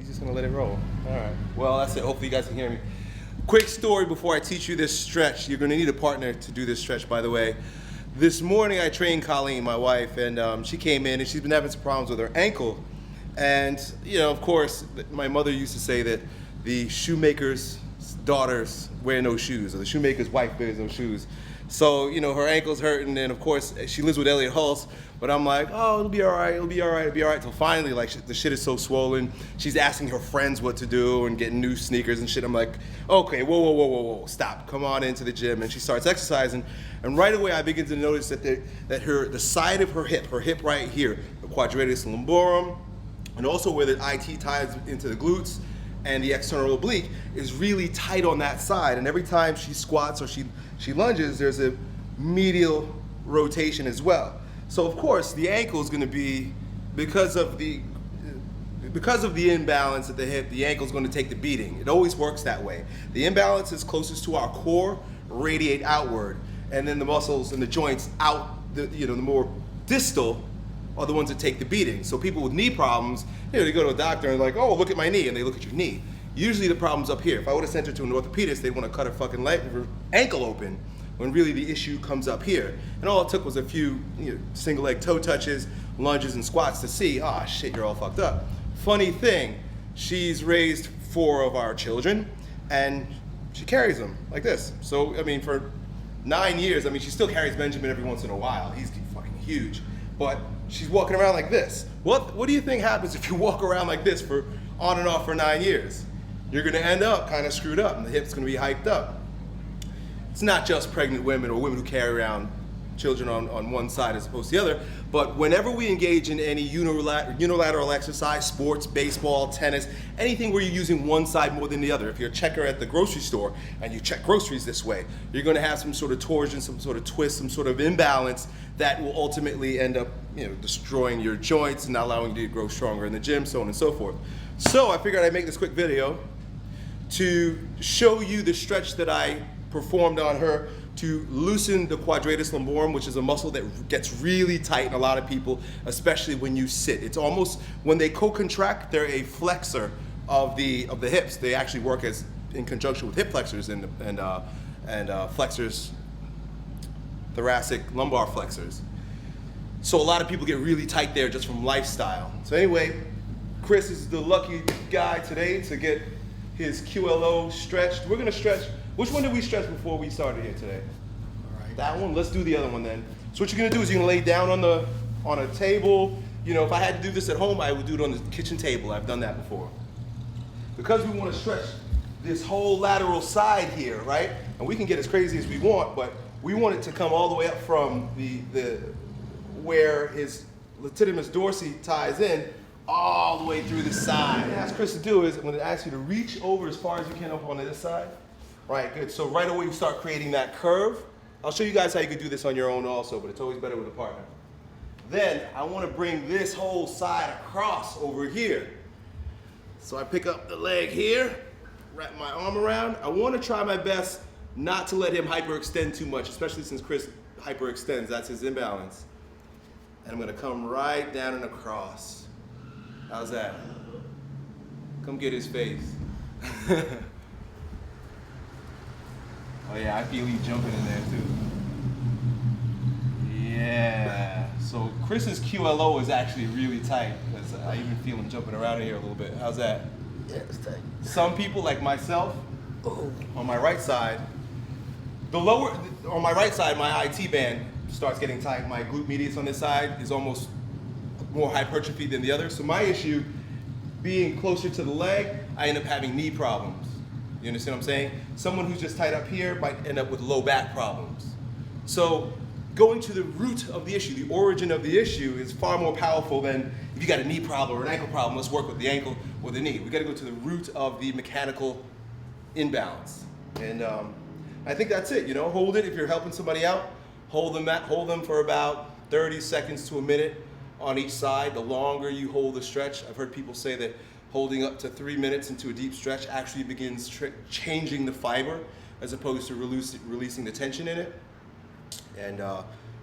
he's just gonna let it roll. All right. Well, that's it. Hopefully you guys can hear me. Quick story before I teach you this stretch. You're gonna need a partner to do this stretch, by the way. This morning I trained Colleen, my wife, and she came in and she's been having some problems with her ankle. And, you know, of course, my mother used to say that the shoemaker's daughters wear no shoes, or the shoemaker's wife wears no shoes. So, you know, her ankle's hurting, and of course, she lives with Elliott Hulse, but I'm like, oh, it'll be all right, it'll be all right, it'll be all right, till finally, like, the shit is so swollen, she's asking her friends what to do and getting new sneakers and shit. I'm like, okay, whoa, stop, come on into the gym. And she starts exercising, and right away I begin to notice that the side of her hip right here, the quadratus lumborum, and also where the IT ties into the glutes and the external oblique, is really tight on that side. And every time she squats or she lunges, there's a medial rotation as well. So of course the ankle is going to be, because of the imbalance at the hip, the ankle is going to take the beating. It always works that way. The imbalance is closest to our core, radiate outward, and then the muscles and the joints out, the more distal are the ones that take the beating. So people with knee problems, they go to a doctor and like, oh, look at my knee, and they look at your knee. Usually the problem's up here. If I would have sent her to an orthopedist, they'd want to cut her fucking ankle open, when really the issue comes up here. And all it took was a few single leg toe touches, lunges, and squats to see, ah, shit, you're all fucked up. Funny thing, she's raised 4 of our children, and she carries them like this. So, I mean, for 9 years, I mean, she still carries Benjamin every once in a while. He's fucking huge. But she's walking around like this. What do you think happens if you walk around like this for on and off for 9 years? You're gonna end up kind of screwed up, and the hip's gonna be hyped up. It's not just pregnant women or women who carry around children on one side as opposed to the other, but whenever we engage in any unilateral exercise, sports, baseball, tennis, anything where you're using one side more than the other. If you're a checker at the grocery store and you check groceries this way, you're gonna have some sort of torsion, some sort of twist, some sort of imbalance that will ultimately end up destroying your joints and not allowing you to grow stronger in the gym, so on and so forth. So I figured I'd make this quick video to show you the stretch that I performed on her to loosen the quadratus lumborum, which is a muscle that gets really tight in a lot of people, especially when you sit. It's almost, when they co-contract, they're a flexor of the hips. They actually work in conjunction with hip flexors and flexors, thoracic lumbar flexors. So a lot of people get really tight there just from lifestyle. So anyway, Chris is the lucky guy today to get his QLO stretched. We're gonna stretch. Which one did we stretch before we started here today? All right. That one? Let's do the other one then. So what you're gonna do is you're gonna lay down on a table. If I had to do this at home, I would do it on the kitchen table. I've done that before. Because we wanna stretch this whole lateral side here, right? And we can get as crazy as we want, but we want it to come all the way up from where his latissimus dorsi ties in, all the way through the side. What I ask Chris to do is, I'm gonna ask you to reach over as far as you can up on this side. Right, good. So right away you start creating that curve. I'll show you guys how you can do this on your own also, but it's always better with a partner. Then I want to bring this whole side across over here. So I pick up the leg here, wrap my arm around. I want to try my best not to let him hyperextend too much, especially since Chris hyperextends. That's his imbalance. And I'm going to come right down and across. How's that? Come get his face. Oh yeah, I feel you jumping in there too. Yeah. So Chris's QLO is actually really tight, because I even feel him jumping around in here a little bit. How's that? Yeah, it's tight. Some people, like myself, on my right side, on my right side, my IT band starts getting tight. My glute medius on this side is almost more hypertrophy than the other. So my issue, being closer to the leg, I end up having knee problems. You understand what I'm saying? Someone who's just tight up here might end up with low back problems. So going to the root of the issue, the origin of the issue, is far more powerful than if you got a knee problem or an ankle problem, let's work with the ankle or the knee. We gotta go to the root of the mechanical imbalance. And I think that's it, hold it if you're helping somebody out. Hold them for about 30 seconds to a minute on each side. The longer you hold the stretch, I've heard people say that holding up to 3 minutes into a deep stretch actually begins changing the fiber as opposed to releasing the tension in it. And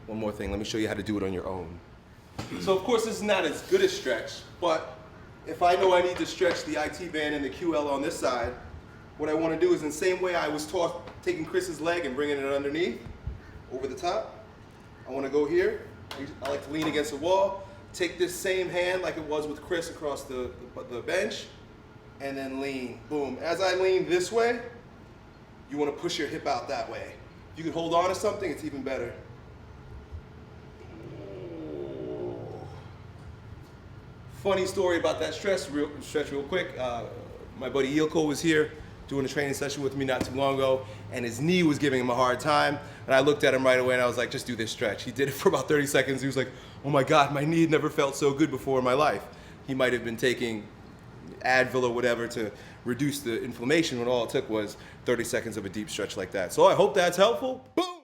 one more thing, let me show you how to do it on your own. So of course this is not as good a stretch, but if I know I need to stretch the IT band and the QL on this side, what I want to do is in the same way I was taught taking Chris's leg and bringing it underneath, over the top. I want to go here. I like to lean against the wall. Take this same hand like it was with Chris across the bench, and then lean. Boom. As I lean this way, you want to push your hip out that way. If you can hold on to something, it's even better. Funny story about that stretch real quick. My buddy Ilko was here doing a training session with me not too long ago, and his knee was giving him a hard time. And I looked at him right away and I was like, just do this stretch. He did it for about 30 seconds. He was like, oh my God, my knee had never felt so good before in my life. He might have been taking Advil or whatever to reduce the inflammation when all it took was 30 seconds of a deep stretch like that. So I hope that's helpful. Boom!